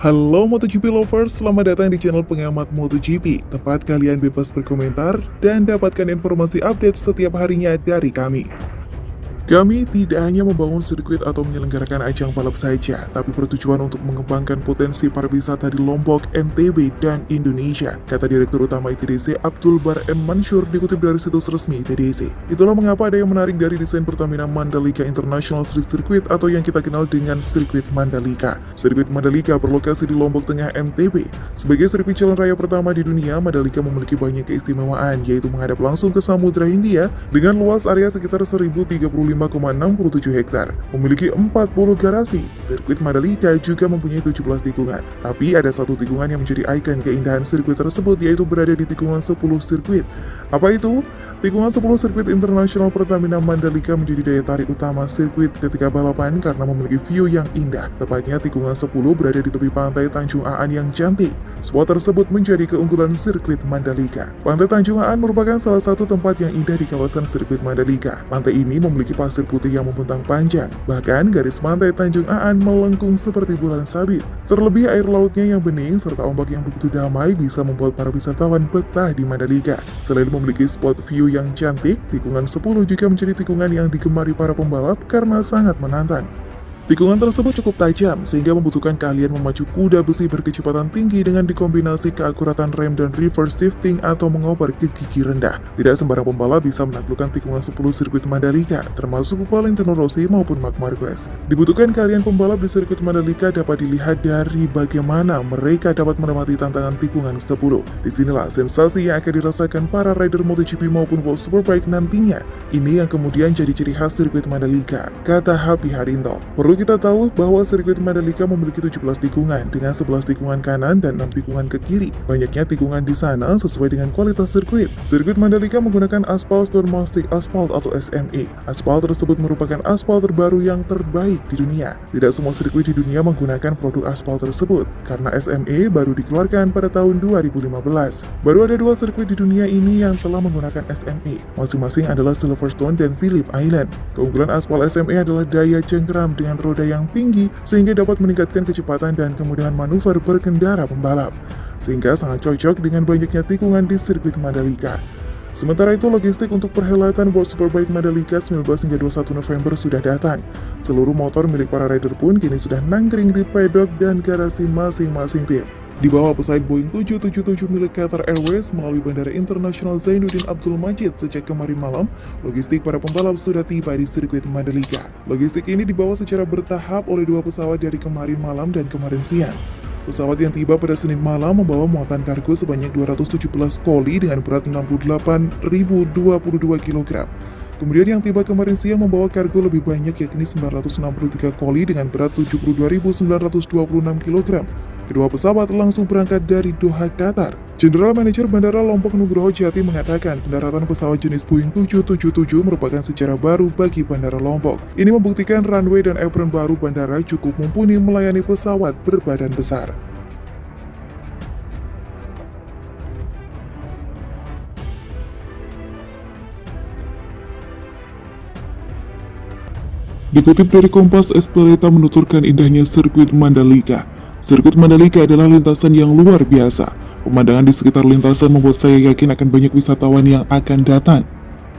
Halo MotoGP lovers, selamat datang di channel pengamat MotoGP, tempat kalian bebas berkomentar dan dapatkan informasi update setiap harinya dari kami. Kami tidak hanya membangun sirkuit atau menyelenggarakan ajang balap saja, tapi bertujuan untuk mengembangkan potensi pariwisata di Lombok, NTB, dan Indonesia, kata Direktur Utama ITDC Abdul Bar M. Mansur dikutip dari situs resmi ITDC. Itulah mengapa ada yang menarik dari desain Pertamina Mandalika International Street Circuit atau yang kita kenal dengan Sirkuit Mandalika. Sirkuit Mandalika berlokasi di Lombok Tengah, NTB. Sebagai sirkuit jalan raya pertama di dunia, Mandalika memiliki banyak keistimewaan, yaitu menghadap langsung ke Samudra Hindia dengan luas area sekitar 1035,67 hektar, memiliki 40 garasi. Sirkuit Mandalika juga mempunyai 17 tikungan, tapi ada satu tikungan yang menjadi ikon keindahan sirkuit tersebut, yaitu berada di tikungan 10 sirkuit. Apa itu? Tikungan 10 sirkuit internasional Pertamina Mandalika menjadi daya tarik utama sirkuit ketika balapan karena memiliki view yang indah. Tepatnya tikungan 10 berada di tepi pantai Tanjung Aan yang cantik. Spot tersebut menjadi keunggulan sirkuit Mandalika. Pantai Tanjung Aan merupakan salah satu tempat yang indah di kawasan sirkuit Mandalika. Pantai ini memiliki pasir putih yang membentang panjang. Bahkan garis pantai Tanjung Aan melengkung seperti bulan sabit. Terlebih air lautnya yang bening serta ombak yang begitu damai bisa membuat para wisatawan betah di Mandalika. Selain memiliki spot view yang cantik, tikungan 10 juga menjadi tikungan yang digemari para pembalap karena sangat menantang. Tikungan tersebut cukup tajam sehingga membutuhkan keahlian memacu kuda besi berkecepatan tinggi dengan dikombinasi keakuratan rem dan reverse shifting atau mengoper ke gigi rendah. Tidak sembarang pembalap bisa menaklukkan tikungan 10 sirkuit Mandalika, termasuk Valentino Rossi maupun Marc Marquez. Dibutuhkan keahlian pembalap di sirkuit Mandalika dapat dilihat dari bagaimana mereka dapat menempati tantangan tikungan 10. Disinilah sensasi yang akan dirasakan para rider MotoGP maupun World Superbike nantinya. Ini yang kemudian jadi ciri khas sirkuit Mandalika, kata Happy Harinto. Perlu kita tahu bahwa sirkuit Mandalika memiliki 17 tikungan dengan 11 tikungan kanan dan 6 tikungan ke kiri. Banyaknya tikungan di sana sesuai dengan kualitas sirkuit. Sirkuit Mandalika menggunakan aspal Stone Mastic Asphalt atau SMA. Aspal tersebut merupakan aspal terbaru yang terbaik di dunia. Tidak semua sirkuit di dunia menggunakan produk aspal tersebut karena SMA baru dikeluarkan pada tahun 2015. Baru ada 2 sirkuit di dunia ini yang telah menggunakan SMA. Masing-masing adalah Silverstone dan Phillip Island. Keunggulan aspal SMA adalah daya cengkeram dengan roda yang tinggi sehingga dapat meningkatkan kecepatan dan kemudahan manuver berkendara pembalap, sehingga sangat cocok dengan banyaknya tikungan di sirkuit Mandalika. Sementara itu, logistik untuk perhelatan World Superbike Mandalika 19 hingga 21 November sudah datang. Seluruh motor milik para rider pun kini sudah nangkring di pedok dan garasi masing-masing tim. Di bawah pesawat Boeing 777 milik Qatar Airways melalui Bandara Internasional Zainuddin Abdul Majid sejak kemarin malam, logistik para pembalap sudah tiba di sirkuit Mandalika. Logistik ini dibawa secara bertahap oleh 2 pesawat dari kemarin malam dan kemarin siang. Pesawat yang tiba pada Senin malam membawa muatan kargo sebanyak 217 koli dengan berat 68.022 kg. Kemudian yang tiba kemarin siang membawa kargo lebih banyak yakni 963 koli dengan berat 72.926 kg. Kedua pesawat langsung berangkat dari Doha, Qatar. General Manager Bandara Lombok Nugroho Jati mengatakan pendaratan pesawat jenis Boeing 777 merupakan sejarah baru bagi Bandara Lombok. Ini membuktikan runway dan apron baru bandara cukup mumpuni melayani pesawat berbadan besar. Dikutip dari Kompas, Espeleta menuturkan indahnya sirkuit Mandalika. Sirkuit Mandalika adalah lintasan yang luar biasa. Pemandangan di sekitar lintasan membuat saya yakin akan banyak wisatawan yang akan datang.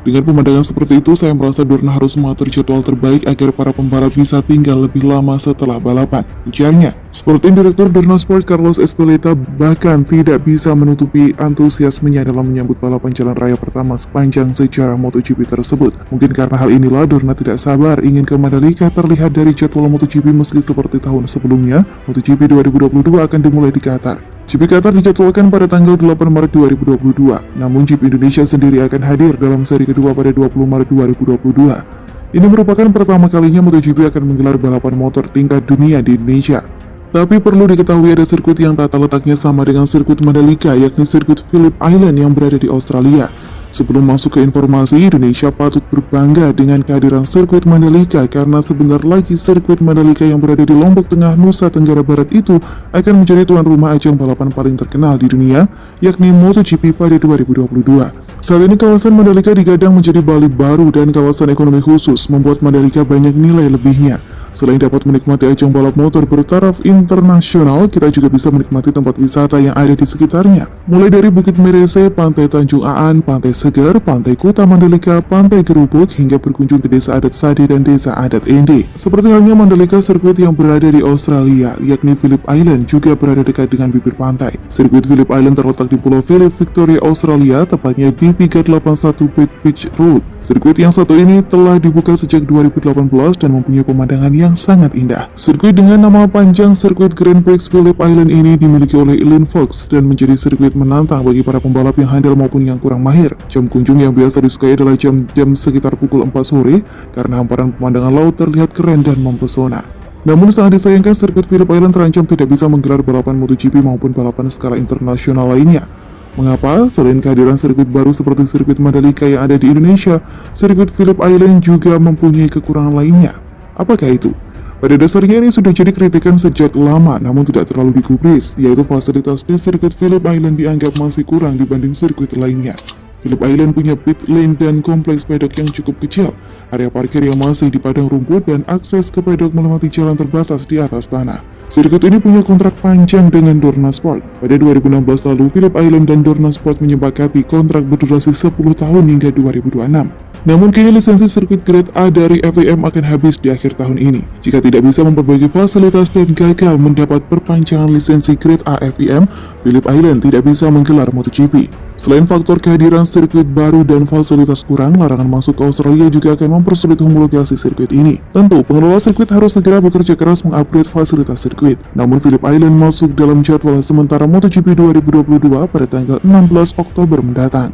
Dengan pemandangan seperti itu, saya merasa Dorna harus mengatur jadwal terbaik agar para pembalap bisa tinggal lebih lama setelah balapan, ujarnya. Sporting Director Dorna Sport Carlos Espeleta bahkan tidak bisa menutupi antusiasmenya dalam menyambut balapan jalan raya pertama sepanjang sejarah MotoGP tersebut. Mungkin karena hal inilah Dorna tidak sabar ingin ke Mandalika. Terlihat dari jadwal MotoGP, meski seperti tahun sebelumnya, MotoGP 2022 akan dimulai di Qatar. GP Qatar dijadwalkan pada tanggal 8 Maret 2022, namun GP Indonesia sendiri akan hadir dalam seri kedua pada 20 Maret 2022. Ini merupakan pertama kalinya MotoGP akan menggelar balapan motor tingkat dunia di Indonesia. Tapi perlu diketahui ada sirkuit yang tata letaknya sama dengan sirkuit Mandalika, yakni sirkuit Phillip Island yang berada di Australia. Sebelum masuk ke informasi, Indonesia patut berbangga dengan kehadiran sirkuit Mandalika karena sebentar lagi sirkuit Mandalika yang berada di Lombok Tengah, Nusa Tenggara Barat itu akan menjadi tuan rumah ajang balapan paling terkenal di dunia, yakni MotoGP pada 2022. Saat ini kawasan Mandalika digadang menjadi Bali baru dan kawasan ekonomi khusus, membuat Mandalika banyak nilai lebihnya. Selain dapat menikmati ajang balap motor bertaraf internasional, kita juga bisa menikmati tempat wisata yang ada di sekitarnya. Mulai dari Bukit Merese, Pantai Tanjung Aan, Pantai Seger, Pantai Kuta Mandalika, Pantai Gerubuk, hingga berkunjung ke Desa Adat Sade dan Desa Adat Ende. Seperti halnya Mandalika, sirkuit yang berada di Australia, yakni Phillip Island, juga berada dekat dengan bibir pantai. Sirkuit Phillip Island terletak di Pulau Phillip, Victoria, Australia, tepatnya di 381 Big Beach Road. Sirkuit yang satu ini telah dibuka sejak 2018 dan mempunyai pemandangan yang sangat indah. Sirkuit dengan nama panjang Sirkuit Grand Prix Phillip Island ini dimiliki oleh Eileen Fox dan menjadi sirkuit menantang bagi para pembalap yang handal maupun yang kurang mahir. Jam kunjung yang biasa disukai adalah jam-jam sekitar pukul 4 sore karena hamparan pemandangan laut terlihat keren dan mempesona. Namun sangat disayangkan sirkuit Phillip Island terancam tidak bisa menggelar balapan MotoGP maupun balapan skala internasional lainnya. Mengapa? Selain kehadiran sirkuit baru seperti sirkuit Mandalika yang ada di Indonesia, sirkuit Phillip Island juga mempunyai kekurangan lainnya. Apakah itu? Pada dasarnya ini sudah jadi kritikan sejak lama namun tidak terlalu digubris, yaitu fasilitas di sirkuit Phillip Island dianggap masih kurang dibanding sirkuit lainnya. Phillip Island punya pit lane dan kompleks pedok yang cukup kecil, area parkir yang masih di padang rumput, dan akses ke pedok melewati jalan terbatas di atas tanah. Sirkuit ini punya kontrak panjang dengan Dorna Sport. Pada 2016 lalu, Phillip Island dan Dorna Sport menyepakati kontrak berdurasi 10 tahun hingga 2026. Namun kini lisensi sirkuit Grade A dari FIM akan habis di akhir tahun ini. Jika tidak bisa memperbaiki fasilitas dan gagal mendapat perpanjangan lisensi Grade A FIM, Phillip Island tidak bisa menggelar MotoGP. Selain faktor kehadiran sirkuit baru dan fasilitas kurang, larangan masuk ke Australia juga akan mempersulit homologasi sirkuit ini. Tentu, pengelola sirkuit harus segera bekerja keras mengupgrade fasilitas sirkuit. Namun Phillip Island masuk dalam jadwal sementara MotoGP 2022 pada tanggal 16 Oktober mendatang.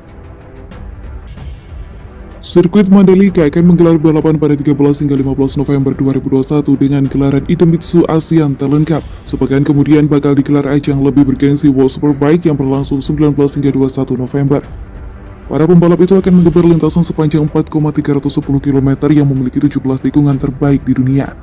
Sirkuit Mandalika akan menggelar balapan pada 13 hingga 15 November 2021 dengan gelaran Idemitsu ASEAN Talent Cup. Sepekan kemudian bakal digelar ajang lebih bergengsi World Superbike yang berlangsung 19 hingga 21 November. Para pembalap itu akan menggelar lintasan sepanjang 4,310 km yang memiliki 17 tikungan terbaik di dunia.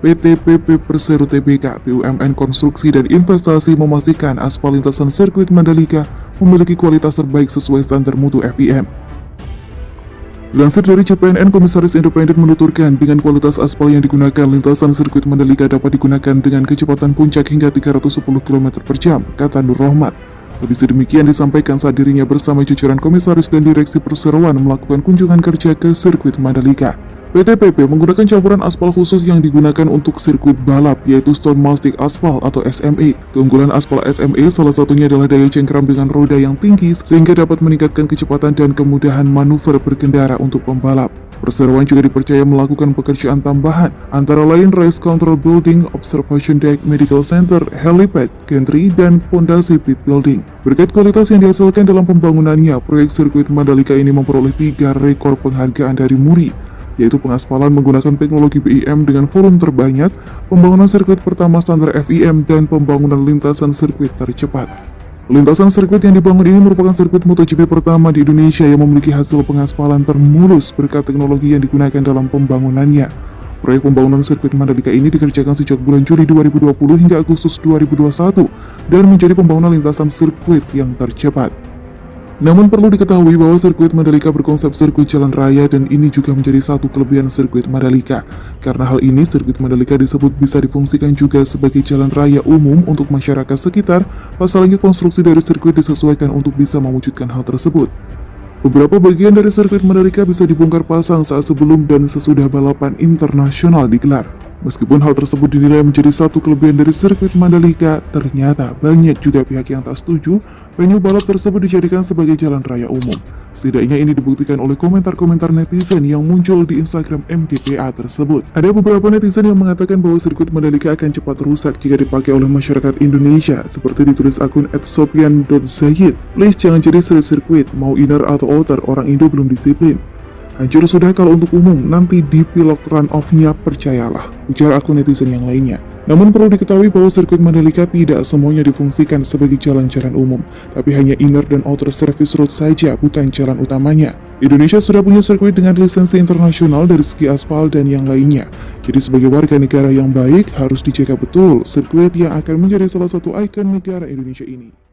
PT PP Persero Tbk, BUMN Konstruksi dan Investasi memastikan aspal lintasan sirkuit Mandalika memiliki kualitas terbaik sesuai standar mutu FIM. Dilansir dari CPNN, Komisaris Independen menuturkan dengan kualitas aspal yang digunakan, lintasan sirkuit Mandalika dapat digunakan dengan kecepatan puncak hingga 310 km per jam, kata Nur Rohmat. Kondisi demikian disampaikan saat dirinya bersama jajaran komisaris dan direksi perseroan melakukan kunjungan kerja ke sirkuit Mandalika. PT PP menggunakan campuran aspal khusus yang digunakan untuk sirkuit balap, yaitu Stone Mastic Aspal atau SME. Keunggulan aspal SME salah satunya adalah daya cengkram dengan roda yang tinggi sehingga dapat meningkatkan kecepatan dan kemudahan manuver berkendara untuk pembalap. Perseroan juga dipercaya melakukan pekerjaan tambahan, antara lain Race Control Building, Observation Deck, Medical Center, Helipad, Gantry, dan Pondasi Pit Building. Berkat kualitas yang dihasilkan dalam pembangunannya, proyek sirkuit Mandalika ini memperoleh 3 rekor penghargaan dari MURI, yaitu pengaspalan menggunakan teknologi BIM dengan volume terbanyak, pembangunan sirkuit pertama standar FIM, dan pembangunan lintasan sirkuit tercepat. Lintasan sirkuit yang dibangun ini merupakan sirkuit MotoGP pertama di Indonesia yang memiliki hasil pengaspalan termulus berkat teknologi yang digunakan dalam pembangunannya. Proyek pembangunan sirkuit Mandalika ini dikerjakan sejak bulan Juli 2020 hingga Agustus 2021 dan menjadi pembangunan lintasan sirkuit yang tercepat. Namun perlu diketahui bahwa sirkuit Mandalika berkonsep sirkuit jalan raya dan ini juga menjadi satu kelebihan sirkuit Mandalika. Karena hal ini, sirkuit Mandalika disebut bisa difungsikan juga sebagai jalan raya umum untuk masyarakat sekitar. Pasalnya konstruksi dari sirkuit disesuaikan untuk bisa mewujudkan hal tersebut. Beberapa bagian dari sirkuit Mandalika bisa dibongkar pasang saat sebelum dan sesudah balapan internasional digelar. Meskipun hal tersebut dinilai menjadi satu kelebihan dari sirkuit Mandalika, ternyata banyak juga pihak yang tak setuju venue balap tersebut dijadikan sebagai jalan raya umum. Setidaknya ini dibuktikan oleh komentar-komentar netizen yang muncul di Instagram MGPA tersebut. Ada beberapa netizen yang mengatakan bahwa sirkuit Mandalika akan cepat rusak jika dipakai oleh masyarakat Indonesia, seperti ditulis akun @sopian.zayid. Please jangan jadi sirkuit, mau inner atau outer, orang Indo belum disiplin. Hancur sudah kalau untuk umum, nanti di pilot run-off-nya percayalah, ujar akun netizen yang lainnya. Namun perlu diketahui bahwa sirkuit Mandalika tidak semuanya difungsikan sebagai jalan-jalan umum, tapi hanya inner dan outer service road saja, bukan jalan utamanya. Indonesia sudah punya sirkuit dengan lisensi internasional dari segi aspal dan yang lainnya. Jadi sebagai warga negara yang baik, harus dijaga betul sirkuit yang akan menjadi salah satu ikon negara Indonesia ini.